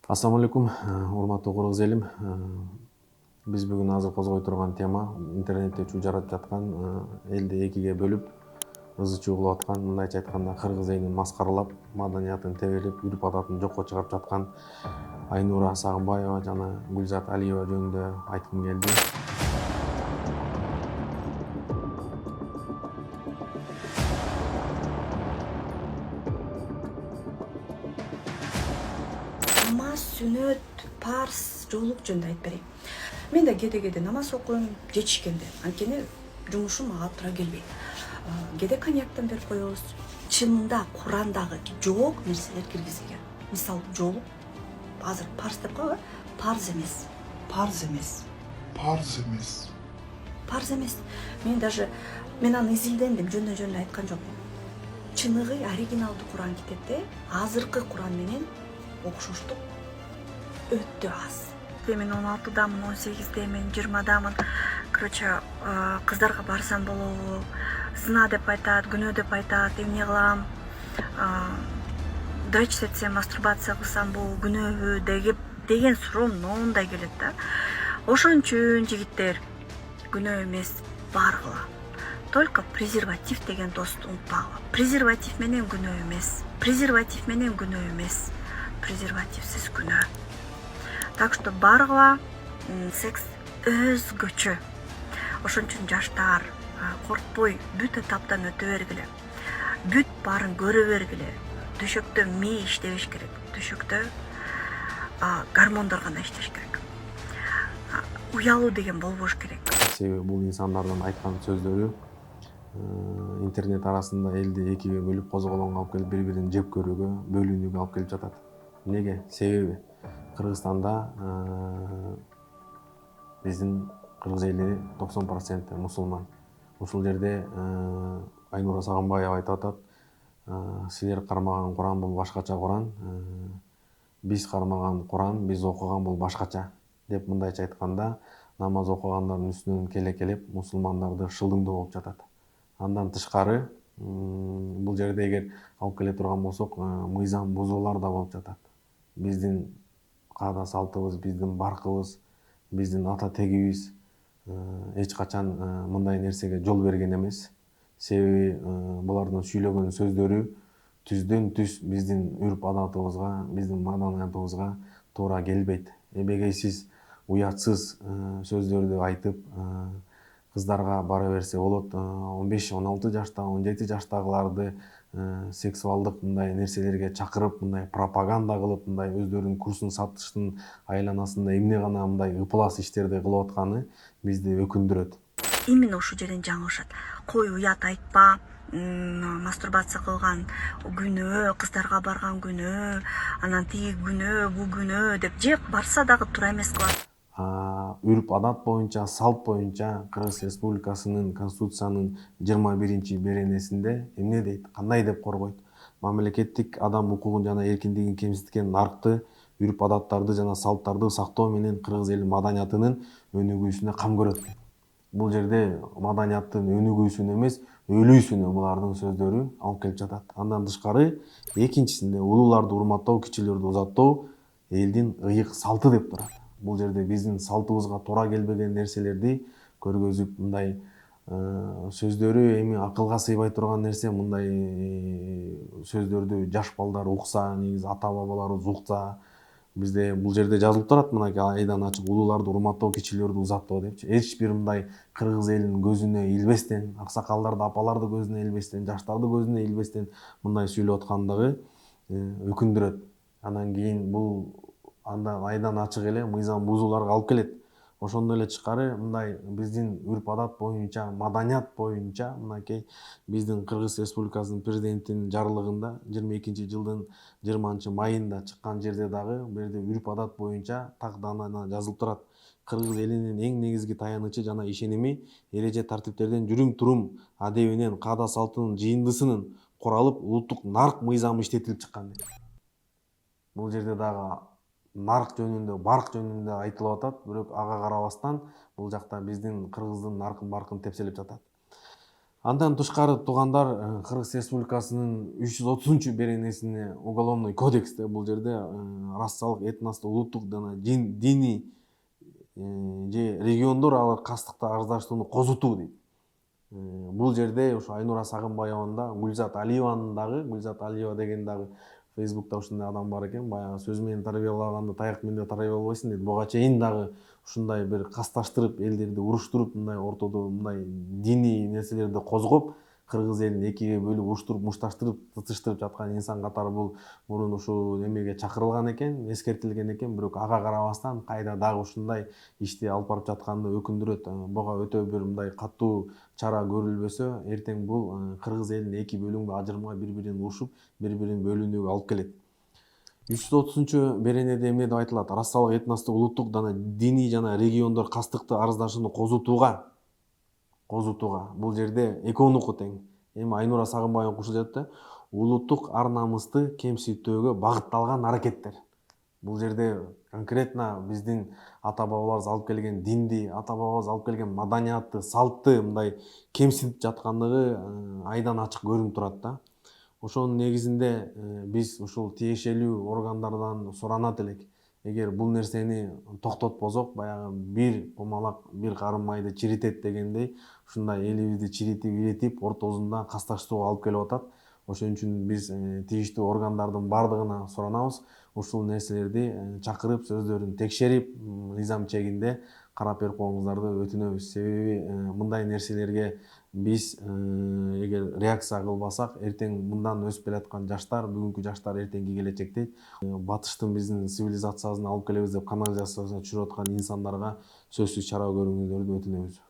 Ассаламу алейкум, урматтуу кыргыз элим. Биз бүгүн азыр козгой турган тема интернетте чуу жаратып жаткан, элди экиге бөлүп, ызы чуу кылып аткан, мындайча айтканда кыргыз элин маскаралап, маданиятын тебелеп, үрп адатын жокко чыгарып жаткан Айнура Сагынбаева жана Гүлзат Алиева жөнүндө айткым келди. Намаз, сүнөт, парз, жоолук жөнүндө айтып берейин. Мен да кээде намаз окуйм, жетишкенде. Анткени жумушум ага туура келбейт. Кээде коньяктан берип коебуз. Чынында Курандагы жок нерселер киргизилген. Мисалы, жоолук азыр парз деп коебу, парз эмес. Парз эмес. Парз эмес. Парз эмес. Мен аны изилдендим, жөндөн айткан жокмун. Чыныгы оригиналдуу Куран китепте азыркы Куран менен окшоштук өтө аз. Мен 16-дамын, 18-демин, 20-дамын. Короче, кыздарга барсам болобу? Зына деп айтат, күнөө деп айтат, эмне кылам? Дрочить этсем, мастурбация кылсам бул күнөөбү деген суроо мындай келет да. Ошон үчүн жигиттер күнөө эмес, баргыла. Только презерватив деген досту унутпагыла. Презерватив менен күнөө эмес. Презерватив менен күнөө эмес. Презервативсиз күнөө. Так что баргыла, секс өзгөчө. Ошон үчүн жаштар коркпой бүт этаптан өтө бергиле. Бүт баарын көрө бергиле. Төшөктө мээ иштебеш керек. Төшөктө гормондор гана иштеш керек. Уялуу деген болбош керек. Себеби бул инсандардын айткан сөздөрү интернет арасында элди экиге бөлүп, козголоңго алып келип, бири-бирин жеп көрүүгө, бөлүнүүгө алып келип жатат. Неге? Себеби Кыргызстанда биздин кыргыз эли 90% мусулман. Ушул жерде Айнура Сагынбаева айтып атат, силер кармаган Куран бул башкача Куран, биз кармаган Куран, биз окуган бул башкача деп мындайча айтканда, намаз окугандардын үстүнөн келе-келеп мусулмандарды шылдыңдоо болуп жатат. Андан тышкары бул жерде эгер алып келе турган болсок, мыйзам бузуулар да болуп жатат. Биздин каада салтыбыз, биздин баркыбыз, биздин ата тегибиз эч качан мындай нерсеге жол берген эмес. Себеби булардын сүйлөгөн сөздөрү түздөн түз биздин үрп адатыбызга, биздин маданиятыбызга туура келбейт. Эбегейсиз, уятсыз сөздөрдү айтып, кыздарга бара берсе болот, 15-16 жашта, 17 жаштагыларды сексуалдык мындай нерселерге чакырып, мындай пропаганда кылып, мындай өздөрүнүн курсун сатыштын айланасында эмне гана мындай ыплас иштерди кылып атканы бизди өкүндүрөт. Именно ушул жерден жаңылышат. Кой уят айтпа, мастурбация кылган күнөө, кыздарга барган күнөө, анан тиги күнөө, бул күнөө деп же барса дагы туура эмес кылат. Үрп адат боюнча, салт боюнча Кыргыз Республикасынын Конституциянын 21-беренесинде эмне дейт, кандай деп коргойт? Мамлекеттик адам укугун жана эркиндигин кемситкен наркты, үрп адаттарды жана салттарды сактоо менен кыргыз эли маданиятынын өнүгүүсүнө кам көрөт. Бул жерде маданияттын өнүгүүсүнө эмес, өлүүсүнө булардын сөздөрү алып келип жатат. Андан тышкары, экинчисинде улууларды урматтоо, кичилерди узаттоо элдин ыйык салты деп турат. Бул жерде биздин салтыбызга туура келбеген нерселерди көргөзүп, мындай сөздөрү эми акылга сыйбай турган нерсе, мындай сөздөрдү жаш балдар укса, негизи ата бабаларыбыз укса, бизде бул жерде жазылып турат, мынакей айдан ачык улууларды урматтоо, кичилерди узаттоо депчи. Эч бир мындай кыргыз элинин көзүнө илбестен, аксакалдарды, апаларды көзүнө илбестен, жаштарды көзүнө илбестен мындай сүйлөп аткандыгы өкүндүрөт. Анан кийин бул айдан ачык эле мыйзам бузууларга алып келет. Ошондон эле тышкары мындай биздин үрп адат боюнча, маданият боюнча мынакей биздин Кыргыз Республикасынын президентинин жарлыгында 22-жылдын 20-майында чыккан жерде дагы бул жерде үрп адат боюнча так даана жазылып турат. Кыргыз элинин эң негизги таянычы жана ишеними эреже тартиптерден жүрүм-турум адебинен, каада салтынын жыйындысынын куралып, улуттук нарк мыйзамы иштетилип чыккан. Бул жерде дагы нарк жөнүндө, барк жөнүндө айтылып атат, бирок ага карабастан бул жакта биздин кыргыздын наркын баркын тепселеп жатат. Андан тышкары туугандар Кыргыз Республикасынын 330 беренесине уголовный кодексте бул жерде расалык, этностук, улуттук жана диний же региондор алар кастыкты арыздаштууну козутуу дейт. Бул жерде ошо Айнура Сагынбаеванын да, Гүлзат Алиева деген дагы Фейсбукта ушундай адам бар экен. Баягы сөз менен тарбиялаганды таяк менен да тарбиялабайсың дейт. Буга чейин дагы ушундай бир касташтырып, элдерди уруштуруп, мындай ортодо мындай диний нерселерди козгоп, кыргыз элин экиге бөлүп, уруштуруп, мушташтырып, тытыштырып жаткан инсан катары бул мурун ушул эмеге чакырылган экен, эскертилген экен. Бирок ага карабастан кайда дагы ушундай ишти алып барып жатканды өкүндүрөт. Буга өтө бир мындай катуу чара көрүлбөсө, эртең бул кыргыз элин эки бөлүнгө ажырмага, бири-бирин урушуп, бири-бирин бөлүнүүгө алып келет. 330 беренеде эмне деп айтылат? Расалык, этностук, улуттук жана диний жана региондор кастыкты арыздашууну козутууга. Бул жерде экөөнүкү тең. Эми Айнура Сагынбаева кошулат да, улуттук ар намысты кемсинтүүгө багытталган аракеттер. Бул жерде конкретно биздин ата бабаларыбыз алып келген динди, ата бабабыз алып келген маданиятты, салтты мындай кемсинтип жаткандыгы айдан ачык көрүнүп турат да. Ошонун негизинде биз ушул тиешелүү органдардан суранат элек. Эгер бул нерсени токтотпосок, баягы бир кумалак бир карын майды чиритет дегендей, ушундай элибизди чиритип, ортосунда касташтууга алып келип атат. Ошон үчүн биз тийиштүү органдардын бардыгына суранабыз. Ушул нерселерди чакырып, сөздөрүн текшерип, мыйзам чегинде карап берип коюңуздарды өтүнөбүз. Себеби мындай нерселерге биз эгер реакция кылбасак, эртең мындан өсүп келаткан жаштар, бүгүнкү жаштар эртеңки келечекте батыштын биздин цивилизациясын алып келебиз деп канализациясына түшүрүп аткан инсандарга сөзсүз чара көрүүңүздөрдү өтүнөбүз.